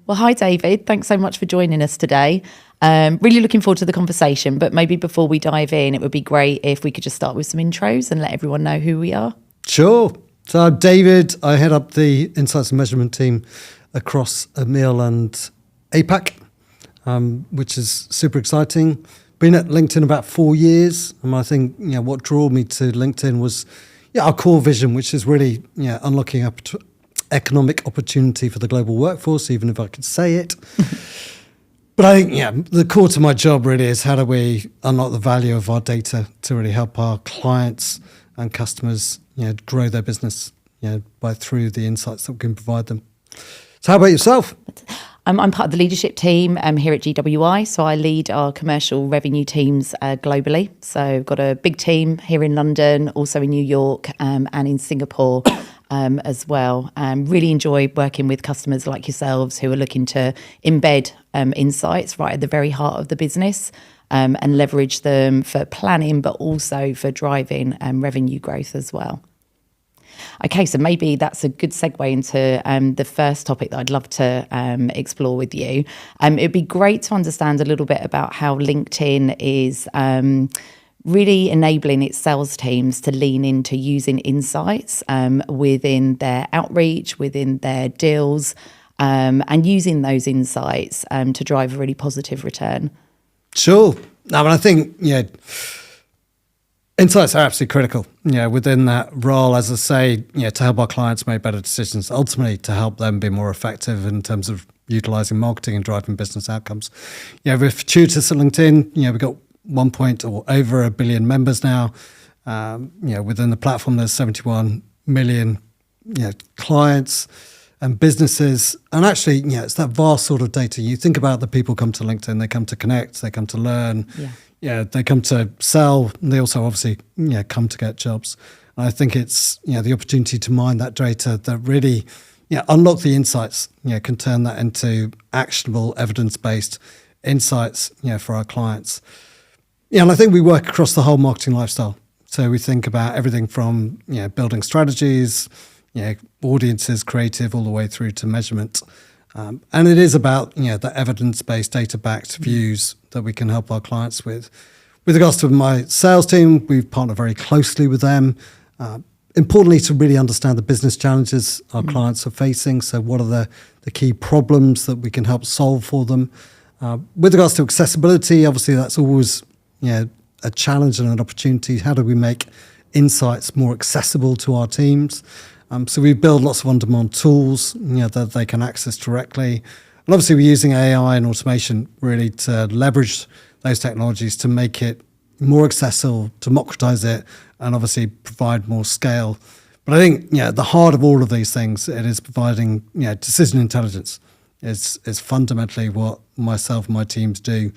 Well, hi, David. Thanks so much for joining us today. Really looking forward to the conversation, but maybe before we dive in, it would be great if we could just start with some intros and let everyone know who we are. Sure. So I'm David. I head up the Insights and Measurement team across EMEAL and APAC, which is super exciting. Been at LinkedIn about 4 years, and I think what drew me to LinkedIn was our core vision, which is really unlocking economic opportunity for the global workforce, even if I could say it. But I think, the core to my job really is how do we unlock the value of our data to really help our clients and customers, grow their business, through the insights that we can provide them. So how about yourself? I'm part of the leadership team here at GWI, so I lead our commercial revenue teams globally. So I've got a big team here in London, also in New York and in Singapore as well. Really enjoy working with customers like yourselves who are looking to embed insights right at the very heart of the business and leverage them for planning, but also for driving revenue growth as well. Okay, so maybe that's a good segue into the first topic that I'd love to explore with you. It'd be great to understand a little bit about how LinkedIn is really enabling its sales teams to lean into using insights within their outreach, within their deals, and using those insights to drive a really positive return. Sure. I think, insights are absolutely critical, within that role, as I say, to help our clients make better decisions, ultimately to help them be more effective in terms of utilising marketing and driving business outcomes. We're fortuitous at LinkedIn. We've got over 1 billion members now. Within the platform, there's 71 million clients and businesses. And actually, it's that vast sort of data. You think about the people come to LinkedIn, they come to connect, they come to learn. They come to sell. And they also obviously come to get jobs. And I think it's the opportunity to mine that data that really unlock the insights. Can turn that into actionable, evidence-based insights. For our clients. And I think we work across the whole marketing lifestyle. So we think about everything from building strategies, audiences, creative, all the way through to measurement. And it is about the evidence-based, data-backed views that we can help our clients with. With regards to my sales team, we partner very closely with them. Importantly, to really understand the business challenges our clients are facing. So what are the key problems that we can help solve for them? With regards to accessibility, obviously that's always a challenge and an opportunity. How do we make insights more accessible to our teams? So we build lots of on-demand tools that they can access directly. And obviously we're using AI and automation really to leverage those technologies to make it more accessible, democratize it, and obviously provide more scale. But I think the heart of all of these things, it is providing decision intelligence. It's fundamentally what myself and my teams do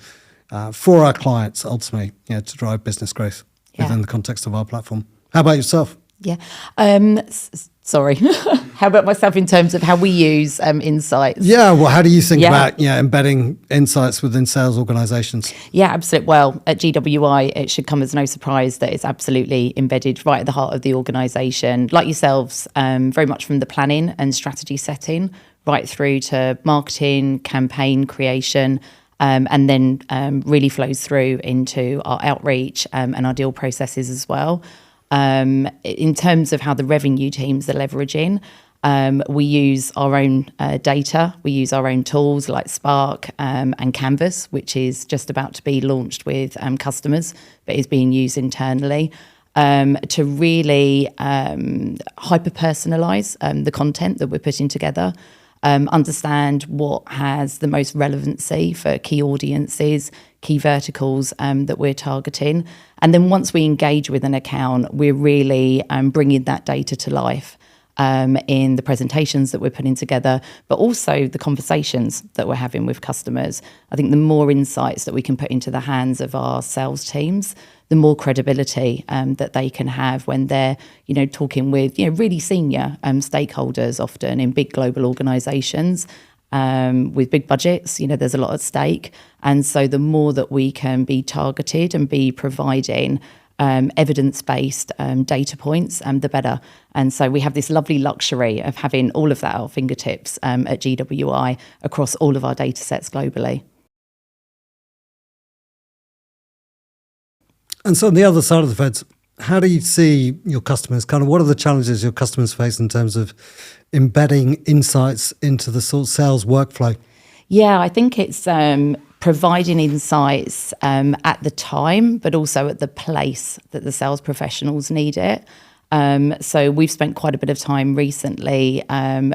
for our clients, ultimately, to drive business growth within the context of our platform. How about yourself? Yeah. Sorry. How about myself in terms of how we use insights? Yeah. Well, how do you think about embedding insights within sales organizations? Yeah, absolutely. Well, at GWI, it should come as no surprise that it's absolutely embedded right at the heart of the organization. Like yourselves, very much from the planning and strategy setting right through to marketing, campaign creation, and then really flows through into our outreach and our deal processes as well. In terms of how the revenue teams are leveraging, we use our own data. We use our own tools like Spark and Canvas, which is just about to be launched with customers, but is being used internally to really hyper-personalize the content that we're putting together. Understand what has the most relevancy for key audiences, key verticals that we're targeting. And then once we engage with an account, we're really bringing that data to life in the presentations that we're putting together, but also the conversations that we're having with customers. I think the more insights that we can put into the hands of our sales teams, the more credibility that they can have when they're, talking with, really senior stakeholders, often in big global organisations with big budgets. There's a lot at stake, and so the more that we can be targeted and be providing evidence-based data points, the better. And so we have this lovely luxury of having all of that at our fingertips at GWI across all of our data sets globally. And so on the other side of the fence, how do you see your customers, kind of what are the challenges your customers face in terms of embedding insights into the sort of sales workflow? Yeah, I think it's providing insights at the time, but also at the place that the sales professionals need it. So we've spent quite a bit of time recently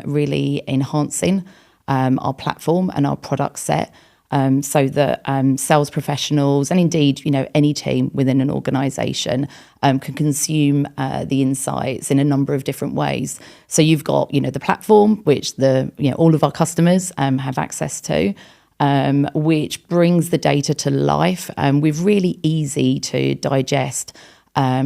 really enhancing our platform and our product set so that sales professionals and indeed, any team within an organisation can consume the insights in a number of different ways. So you've got, the platform, which all of our customers have access to, which brings the data to life with really easy to digest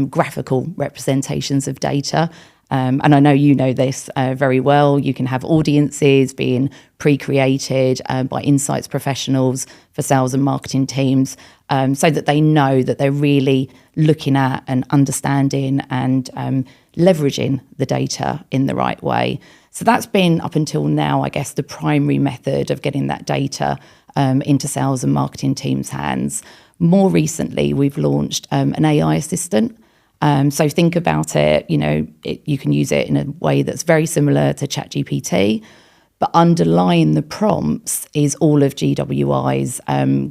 graphical representations of data. And I know you know this very well. You can have audiences being pre-created by insights professionals for sales and marketing teams so that they know that they're really looking at and understanding and leveraging the data in the right way. So that's been, up until now, I guess, the primary method of getting that data into sales and marketing teams' hands. More recently, we've launched an AI assistant. So think about it, you can use it in a way that's very similar to ChatGPT, but underlying the prompts is all of GWI's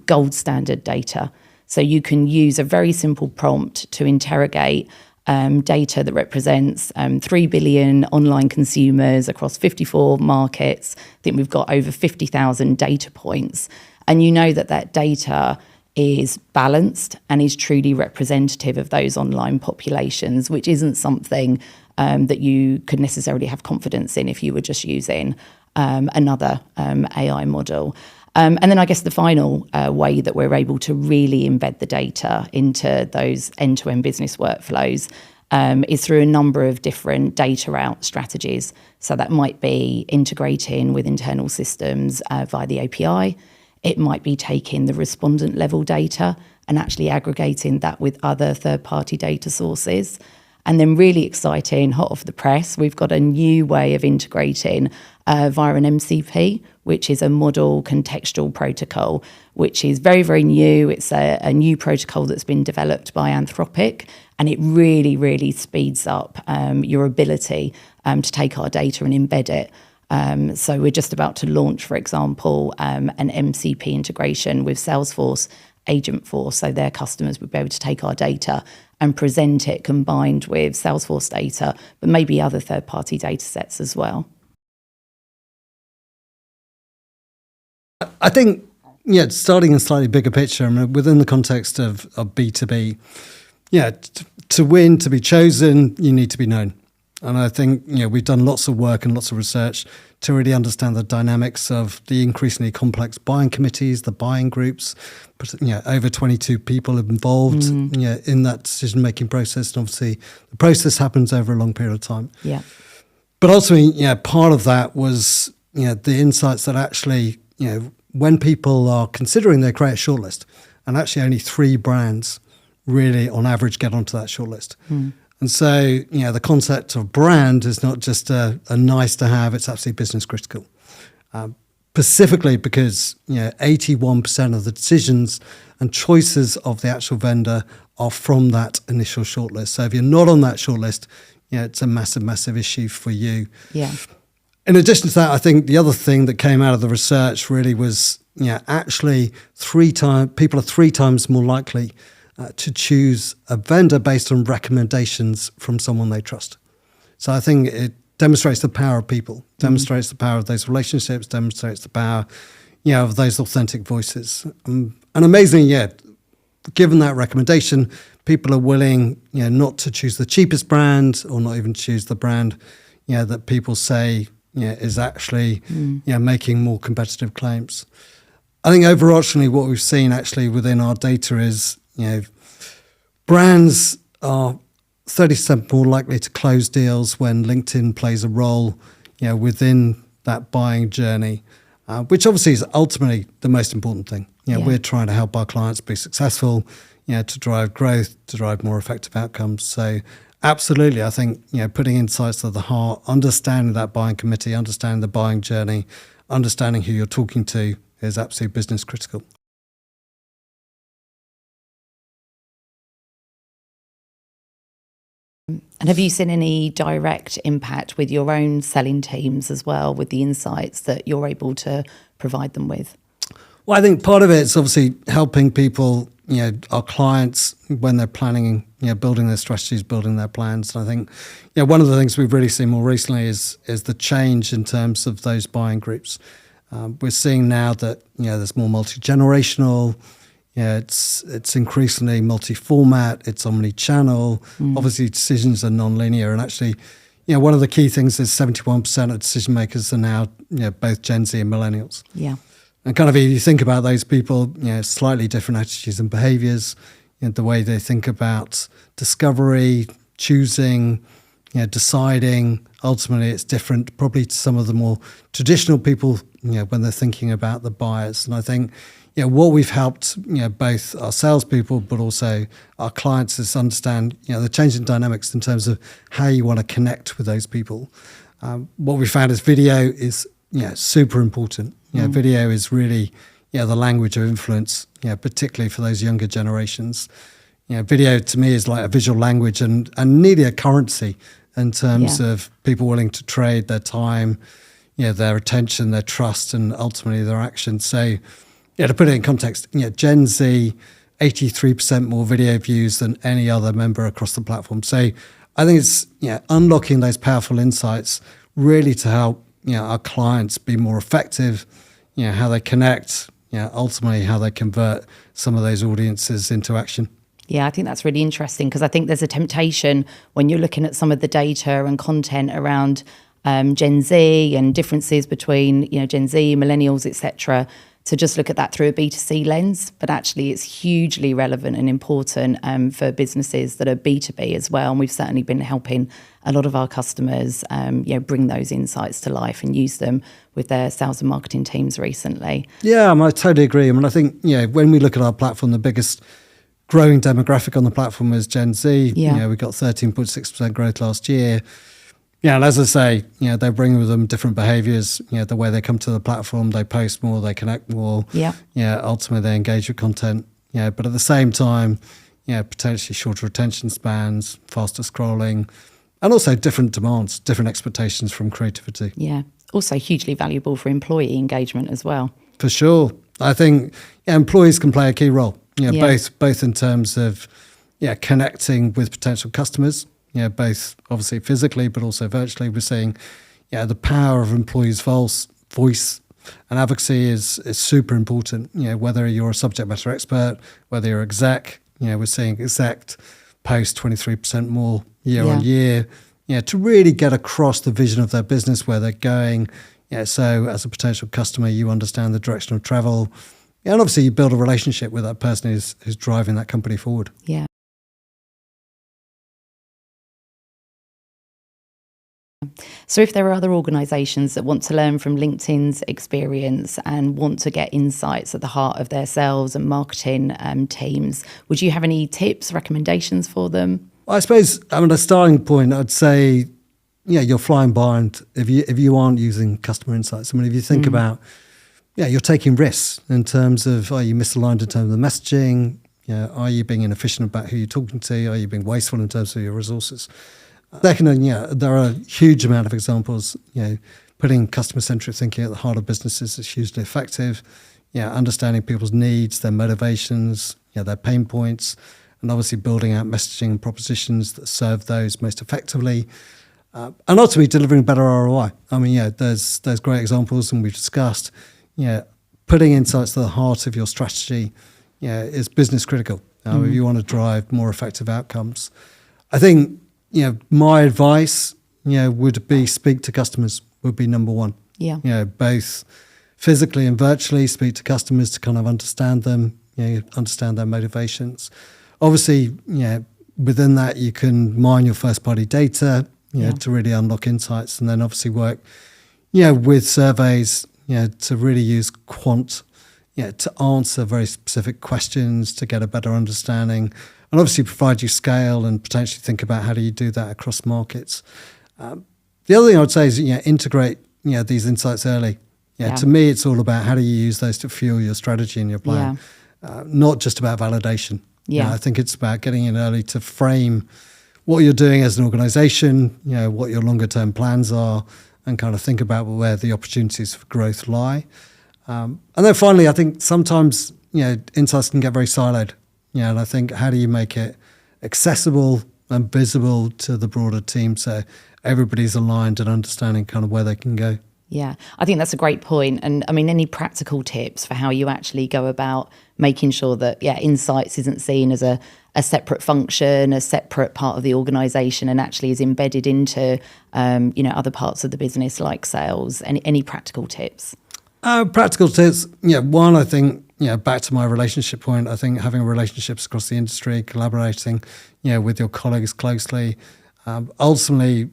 gold standard data. So you can use a very simple prompt to interrogate data that represents 3 billion online consumers across 54 markets. I think we've got over 50,000 data points. And you know that data is balanced and is truly representative of those online populations, which isn't something that you could necessarily have confidence in if you were just using another AI model. And then I guess the final way that we're able to really embed the data into those end-to-end business workflows is through a number of different data out strategies. So that might be integrating with internal systems via the API. It might be taking the respondent level data and actually aggregating that with other third-party data sources. And then really exciting, hot off the press, we've got a new way of integrating via an MCP, which is a model contextual protocol, which is very, very new. It's a new protocol that's been developed by Anthropic, and it really, really speeds up your ability to take our data and embed it. So we're just about to launch, for example, an MCP integration with Salesforce Agentforce, so their customers would be able to take our data and present it combined with Salesforce data, but maybe other third-party data sets as well. I think, starting in a slightly bigger picture, within the context of B2B, to win, to be chosen, you need to be known. And I think, we've done lots of work and lots of research to really understand the dynamics of the increasingly complex buying committees, the buying groups, but, over 22 people involved in that decision-making process. And obviously, the process happens over a long period of time. Yeah. But ultimately, part of that was, the insights that actually, when people are considering they create a shortlist, and actually only 3 brands really, on average, get onto that shortlist. And so, the concept of brand is not just a nice to have, it's absolutely business critical. Specifically because, 81% of the decisions and choices of the actual vendor are from that initial shortlist. So if you're not on that shortlist, it's a massive, massive issue for you. Yeah. In addition to that, I think the other thing that came out of the research really was, actually people are 3 times more likely to choose a vendor based on recommendations from someone they trust. So I think it demonstrates the power of people, demonstrates the power of those relationships, demonstrates the power, of those authentic voices. And amazingly, given that recommendation, people are willing, not to choose the cheapest brand or not even choose the brand, that people say, is actually, making more competitive claims. I think overarchingly what we've seen actually within our data is, brands are 30% more likely to close deals when LinkedIn plays a role, within that buying journey, which obviously is ultimately the most important thing. We're trying to help our clients be successful. to drive growth, to drive more effective outcomes. So absolutely, I think, putting insights at the heart, understanding that buying committee, understanding the buying journey, understanding who you're talking to is absolutely business critical. And have you seen any direct impact with your own selling teams as well, with the insights that you're able to provide them with? Well, I think part of it is obviously helping people, our clients, when they're planning, building their strategies, building their plans. And I think, one of the things we've really seen more recently is the change in terms of those buying groups. We're seeing now that, there's more multi-generational. It's increasingly multi-format, it's omni-channel. Obviously, decisions are non-linear. And actually, one of the key things is 71% of decision makers are now, both Gen Z and millennials. Yeah. And kind of if you think about those people, slightly different attitudes and behaviors, the way they think about discovery, choosing, deciding. Ultimately, it's different probably to some of the more traditional people, when they're thinking about the buyers. And I think, what we've helped, both our salespeople, but also our clients is understand, the changing dynamics in terms of how you want to connect with those people. What we found is video is, super important. Video is really, the language of influence, particularly for those younger generations. Video to me is like a visual language and nearly a currency in terms of people willing to trade their time, their attention, their trust, and ultimately their action. So, to put it in context, Gen Z, 83% more video views than any other member across the platform. So I think it's unlocking those powerful insights really to help our clients be more effective, how they connect, ultimately how they convert some of those audiences into action. Yeah, I think that's really interesting because I think there's a temptation when you're looking at some of the data and content around Gen Z and differences between Gen Z, millennials, etc., to just look at that through a B2C lens. But actually, it's hugely relevant and important for businesses that are B2B as well. And we've certainly been helping a lot of our customers, bring those insights to life and use them with their sales and marketing teams recently. Yeah, I totally agree. I think when we look at our platform, the biggest growing demographic on the platform is Gen Z. Yeah. We got 13.6% growth last year. And as I say, they bring with them different behaviors, the way they come to the platform, they post more, they connect more. Yeah. Ultimately they engage with content. But at the same time, potentially shorter attention spans, faster scrolling, and also different demands, different expectations from creativity. Yeah. Also hugely valuable for employee engagement as well. For sure. I think employees can play a key role, both in terms of connecting with potential customers, both obviously physically, but also virtually. We're seeing, the power of employees' voice and advocacy is super important. Whether you're a subject matter expert, whether you're exec, we're seeing exec post 23% more year on year, to really get across the vision of their business, where they're going. So as a potential customer, you understand the direction of travel, and obviously you build a relationship with that person who's driving that company forward. Yeah. So if there are other organisations that want to learn from LinkedIn's experience and want to get insights at the heart of their sales and marketing teams, would you have any tips, recommendations for them? I suppose, a starting point, I'd say, you're flying blind if you aren't using customer insights. If you think about, you're taking risks in terms of, are you misaligned in terms of the messaging? Are you being inefficient about who you're talking to? Are you being wasteful in terms of your resources? Second, there are a huge amount of examples. Putting customer-centric thinking at the heart of businesses is hugely effective. Understanding people's needs, their motivations, their pain points, and obviously building out messaging and propositions that serve those most effectively, and ultimately delivering better ROI. There's great examples, and we've discussed. Putting insights to the heart of your strategy, is business critical. If you want to drive more effective outcomes, I think. My advice, would be speak to customers would be number one. Yeah. Both physically and virtually, speak to customers to kind of understand them, understand their motivations. Obviously, within that, you can mine your first party data, to really unlock insights, and then obviously work, with surveys, to really use quant to answer very specific questions, to get a better understanding, and obviously provide you scale and potentially think about how do you do that across markets. The other thing I would say is integrate these insights early. To me, it's all about how do you use those to fuel your strategy and your plan, not just about validation. I think it's about getting in early to frame what you're doing as an organization, what your longer term plans are, and kind of think about where the opportunities for growth lie. And then finally, I think sometimes, insights can get very siloed. And I think how do you make it accessible and visible to the broader team so everybody's aligned and understanding kind of where they can go. Yeah, I think that's a great point. And I mean, any practical tips for how you actually go about making sure that, insights isn't seen as a separate function, a separate part of the organisation, and actually is embedded into, other parts of the business like sales. Any practical tips? Practical tips, one, I think, back to my relationship point, I think having relationships across the industry, collaborating, with your colleagues closely, ultimately,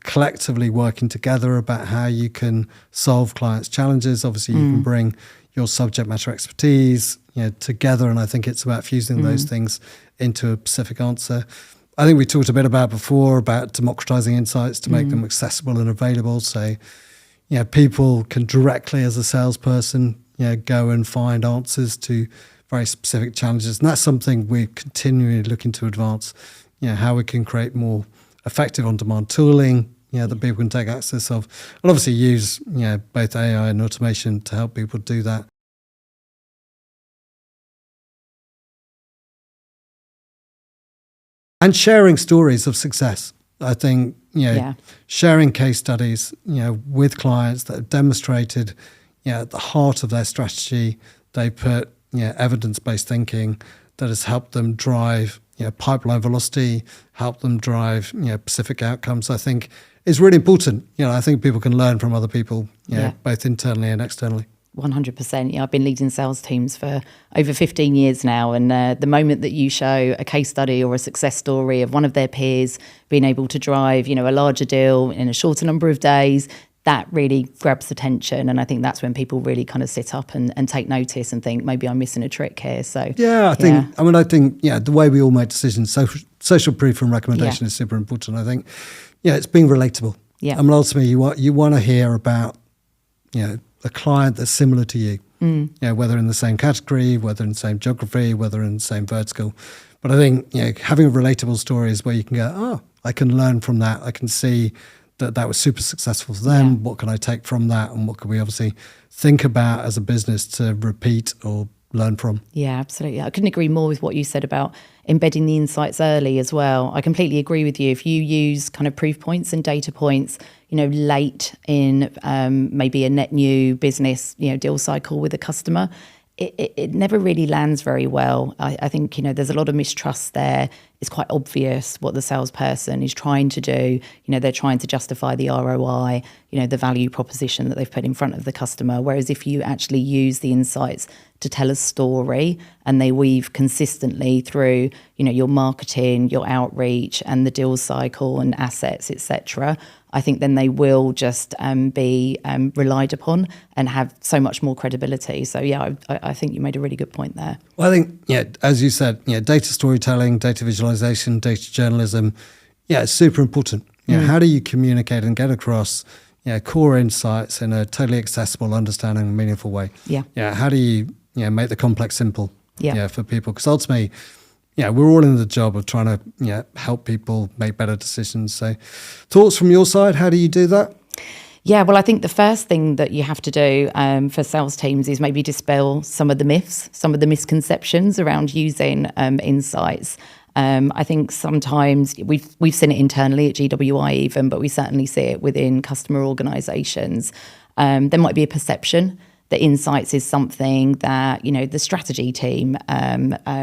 collectively working together about how you can solve clients' challenges. Obviously, you can bring your subject matter expertise, together, and I think it's about fusing those things into a specific answer. I think we talked a bit about before about democratizing insights to make them accessible and available. So, people can directly, as a salesperson, go and find answers to very specific challenges, and that's something we're continually looking to advance. How we can create more effective on-demand tooling, that people can take access of, and obviously use, both AI and automation to help people do that. And sharing stories of success. I think, sharing case studies, with clients that have demonstrated, at the heart of their strategy, they put, evidence-based thinking that has helped them drive, pipeline velocity, help them drive, specific outcomes, I think is really important. I think people can learn from other people, both internally and externally. 100%. Yeah, I've been leading sales teams for over 15 years now. And the moment that you show a case study or a success story of one of their peers being able to drive, a larger deal in a shorter number of days, that really grabs attention. And I think that's when people really kind of sit up and take notice and think, maybe I'm missing a trick here. So I think the way we all make decisions, social proof and recommendation is super important. I think, it's being relatable. Yeah. I mean, ultimately, you want to hear about, a client that's similar to you, whether in the same category, whether in the same geography, whether in the same vertical. But I think, having a relatable story is where you can go, I can learn from that. I can see that was super successful for them. Yeah. What can I take from that? And what can we obviously think about as a business to repeat or learn from? Yeah, absolutely. I couldn't agree more with what you said about embedding the insights early as well. I completely agree with you. If you use kind of proof points and data points, late in maybe a net new business, deal cycle with a customer, it never really lands very well. I think, there's a lot of mistrust there. It's quite obvious what the salesperson is trying to do. They're trying to justify the ROI, the value proposition that they've put in front of the customer. Whereas if you actually use the insights to tell a story and they weave consistently through, your marketing, your outreach and the deal cycle and assets, etc., I think then they will just be relied upon and have so much more credibility. So, I think you made a really good point there. Well, I think, as you said, data storytelling, data visualization, data journalism, it's super important. How do you communicate and get across core insights in a totally accessible, understanding, and meaningful way? How do you make the complex simple for people? Because ultimately, we're all in the job of trying to help people make better decisions. So thoughts from your side, how do you do that? Yeah, well, I think the first thing that you have to do for sales teams is maybe dispel some of the myths, some of the misconceptions around using insights. I think sometimes we've seen it internally at GWI even, but we certainly see it within customer organisations. There might be a perception that insights is something that, the strategy team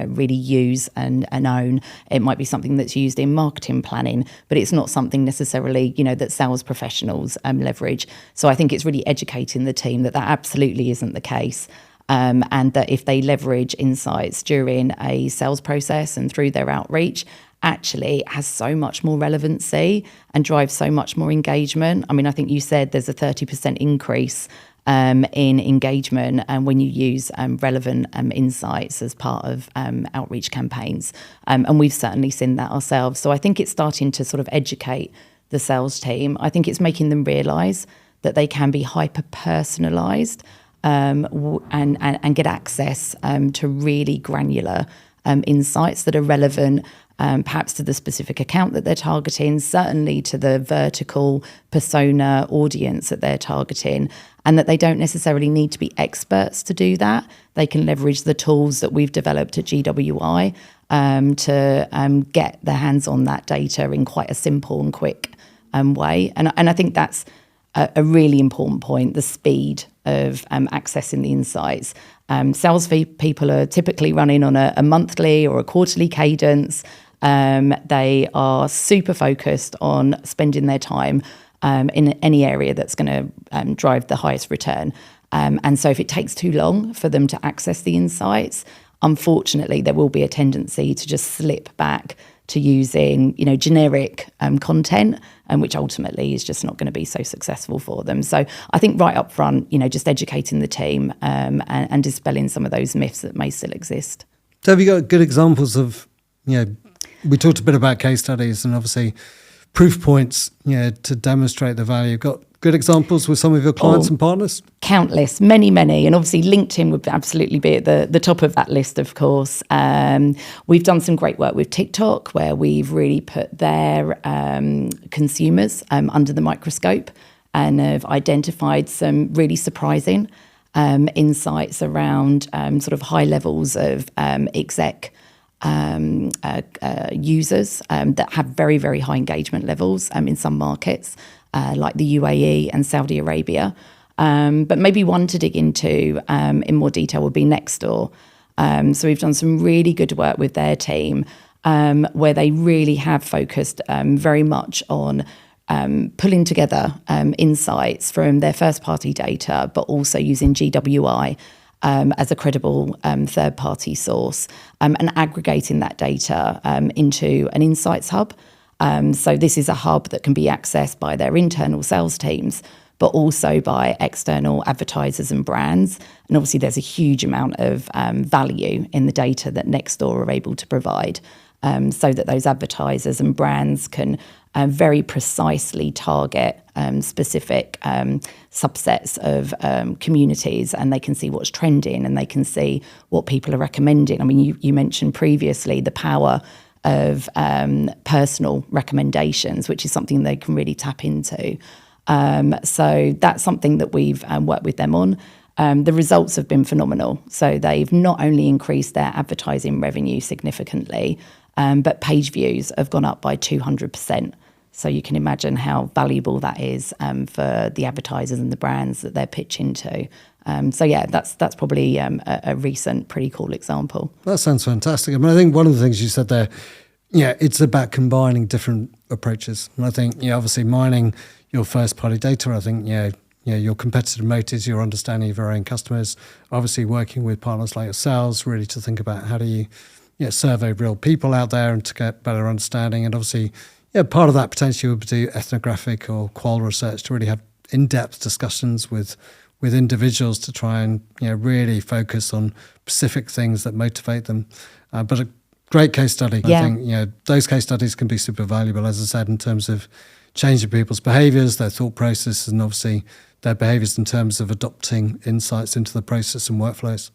really use and own. It might be something that's used in marketing planning, but it's not something necessarily, that sales professionals leverage. So I think it's really educating the team that absolutely isn't the case. And that if they leverage insights during a sales process and through their outreach, actually it has so much more relevancy and drives so much more engagement. I mean, I think you said there's a 30% increase in engagement and when you use relevant insights as part of outreach campaigns. And we've certainly seen that ourselves. So I think it's starting to sort of educate the sales team. I think it's making them realise that they can be hyper-personalised and get access to really granular insights that are relevant perhaps to the specific account that they're targeting, certainly to the vertical persona audience that they're targeting, and that they don't necessarily need to be experts to do that. They can leverage the tools that we've developed at GWI to get their hands on that data in quite a simple and quick way. And I think that's a really important point, the speed of accessing the insights. Sales people are typically running on a monthly or a quarterly cadence. They are super focused on spending their time in any area that's going to drive the highest return. And so if it takes too long for them to access the insights, unfortunately, there will be a tendency to just slip back to using, generic content, which ultimately is just not going to be so successful for them. So I think right up front, just educating the team and dispelling some of those myths that may still exist. So have you got good examples of, we talked a bit about case studies and obviously proof points, to demonstrate the value. Got good examples with some of your clients and partners? Countless, many. And obviously LinkedIn would absolutely be at the top of that list, of course. We've done some great work with TikTok where we've really put their consumers under the microscope and have identified some really surprising insights around sort of high levels of exec users that have very, very high engagement levels in some markets like the UAE and Saudi Arabia. But maybe one to dig into in more detail would be Nextdoor. So we've done some really good work with their team where they really have focused very much on pulling together insights from their first-party data, but also using GWI as a credible third-party source and aggregating that data into an insights hub. So this is a hub that can be accessed by their internal sales teams, but also by external advertisers and brands. And obviously there's a huge amount of value in the data that Nextdoor are able to provide so that those advertisers and brands can very precisely target specific subsets of communities, and they can see what's trending and they can see what people are recommending. I mean, you mentioned previously the power of personal recommendations, which is something they can really tap into. So that's something that we've worked with them on. The results have been phenomenal. So they've not only increased their advertising revenue significantly, but page views have gone up by 200%. So you can imagine how valuable that is for the advertisers and the brands that they're pitching to. So yeah, that's probably a recent pretty cool example. That sounds fantastic. I mean, I think one of the things you said there, it's about combining different approaches. And I think, obviously mining your first party data, I think, your competitive moat is your understanding of your own customers, obviously working with partners like yourselves, really to think about how do you survey real people out there and to get better understanding. And obviously, part of that potentially would be to do ethnographic or qual research to really have in-depth discussions with individuals to try and really focus on specific things that motivate them. But a great case study. Yeah. I think those case studies can be super valuable, as I said, in terms of changing people's behaviours, their thought process, and obviously their behaviours in terms of adopting insights into the process and workflows.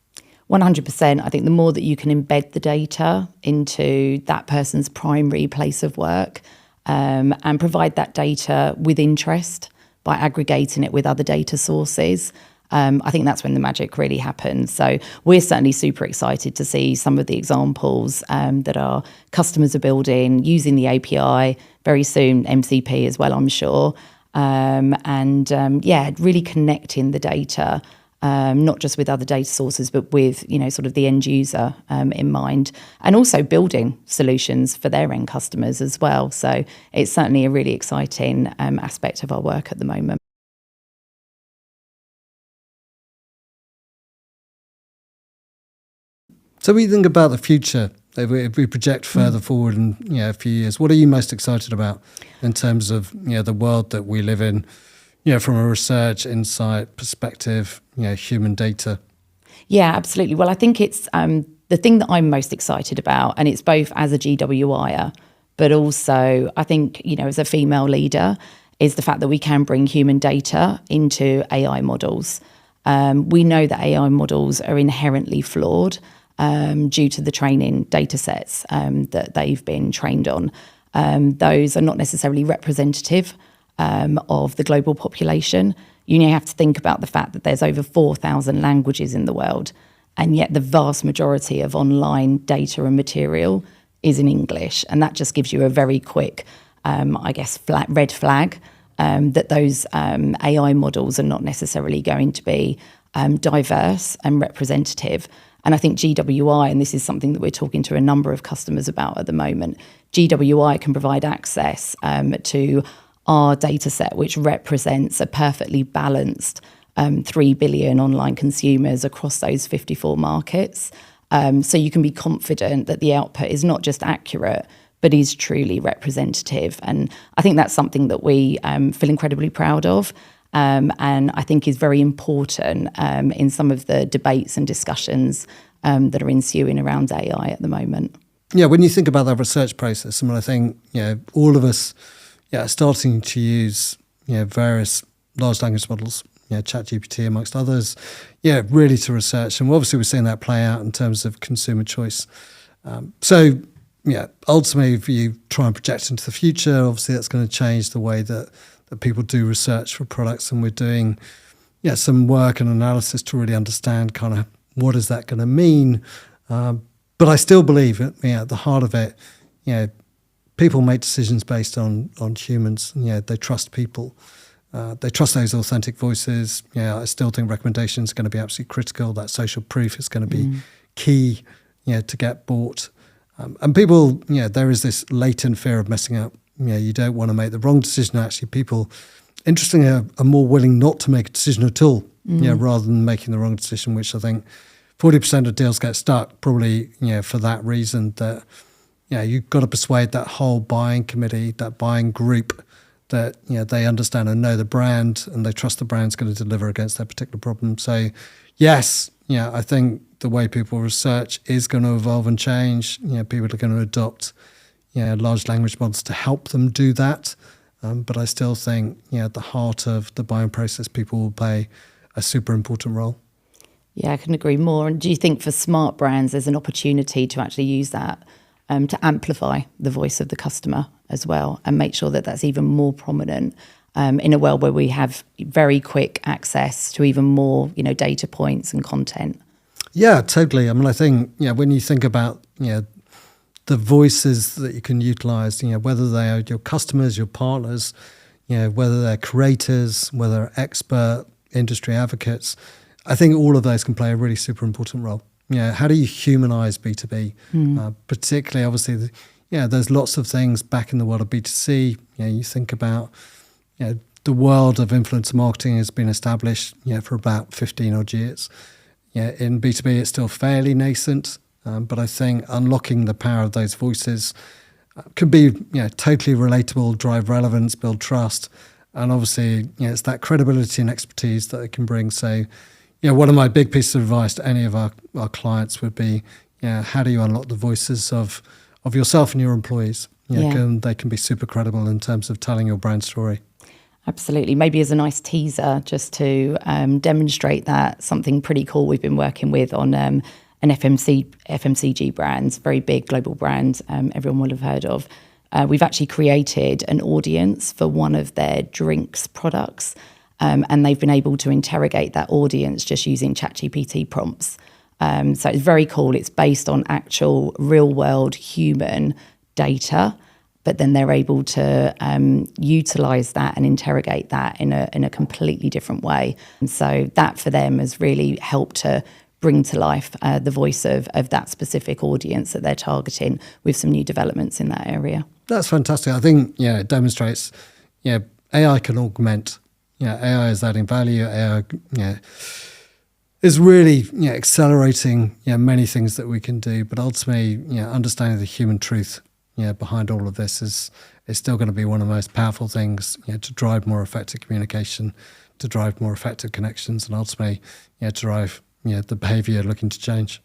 100%. I think the more that you can embed the data into that person's primary place of work and provide that data with interest by aggregating it with other data sources, I think that's when the magic really happens. So we're certainly super excited to see some of the examples that our customers are building using the API, very soon MCP as well, I'm sure. Really connecting the data, not just with other data sources, but with, sort of the end user in mind, and also building solutions for their end customers as well. So it's certainly a really exciting aspect of our work at the moment. So we think about the future. If we project further forward in a few years, what are you most excited about in terms of the world that we live in? from a research insight perspective, human data? Yeah, absolutely. Well, I think it's the thing that I'm most excited about, and it's both as a GWIer, but also I think, as a female leader, is the fact that we can bring human data into AI models. We know that AI models are inherently flawed due to the training data sets that they've been trained on. Those are not necessarily representative of the global population. You have to think about the fact that there's over 4,000 languages in the world, and yet the vast majority of online data and material is in English. And that just gives you a very quick, red flag that those AI models are not necessarily going to be diverse and representative. And I think GWI, and this is something that we're talking to a number of customers about at the moment, GWI can provide access to our data set, which represents a perfectly balanced 3 billion online consumers across those 54 markets. So you can be confident that the output is not just accurate, but is truly representative. And I think that's something that we feel incredibly proud of. And I think is very important in some of the debates and discussions that are ensuing around AI at the moment. Yeah, when you think about that research process, I think all of us are starting to use various large language models, ChatGPT amongst others, really to research. And obviously we're seeing that play out in terms of consumer choice. Ultimately, if you try and project into the future, obviously that's going to change the way that people do research for products. And we're doing some work and analysis to really understand kind of what is that going to mean. But I still believe at the heart of it, people make decisions based on humans. They trust people. They trust those authentic voices. I still think recommendations are going to be absolutely critical. That social proof is going to be key, to get bought. And people, there is this latent fear of messing up. You don't want to make the wrong decision. Actually, people, interestingly, are more willing not to make a decision at all, rather than making the wrong decision, which I think 40% of deals get stuck probably, for that reason that, you've got to persuade that whole buying committee, that buying group that, they understand and know the brand and they trust the brand's going to deliver against that particular problem. So, yes, I think the way people research is going to evolve and change. People are going to adopt, large language models to help them do that. But I still think, at the heart of the buying process, people will play a super important role. Yeah, I couldn't agree more. And do you think for smart brands, there's an opportunity to actually use that to amplify the voice of the customer as well and make sure that that's even more prominent in a world where we have very quick access to even more, data points and content? Yeah, totally. I think, when you think about, the voices that you can utilize, whether they are your customers, your partners, whether they're creators, whether they're expert industry advocates, I think all of those can play a really super important role. How do you humanize B2B? Particularly, obviously, there's lots of things back in the world of B2C. You think about, the world of influencer marketing has been established, for about 15 odd years. In B2B, it's still fairly nascent, but I think unlocking the power of those voices could be, totally relatable, drive relevance, build trust, and obviously, it's that credibility and expertise that it can bring. So, one of my big pieces of advice to any of our clients would be, how do you unlock the voices of yourself and your employees? They can be super credible in terms of telling your brand story. Absolutely. Maybe as a nice teaser, just to demonstrate that, something pretty cool we've been working with on an FMCG brand, very big global brand, everyone will have heard of. We've actually created an audience for one of their drinks products, and they've been able to interrogate that audience just using ChatGPT prompts. So it's very cool. It's based on actual real-world human data, but then they're able to utilize that and interrogate that in a completely different way. And so that for them has really helped to bring to life the voice of that specific audience that they're targeting with some new developments in that area. That's fantastic. I think, it demonstrates, AI can augment. AI is adding value. AI, is really, accelerating, many things that we can do. But ultimately, understanding the human truth, behind all of this is still going to be one of the most powerful things, to drive more effective communication, to drive more effective connections, and ultimately, to drive the behaviour looking to change.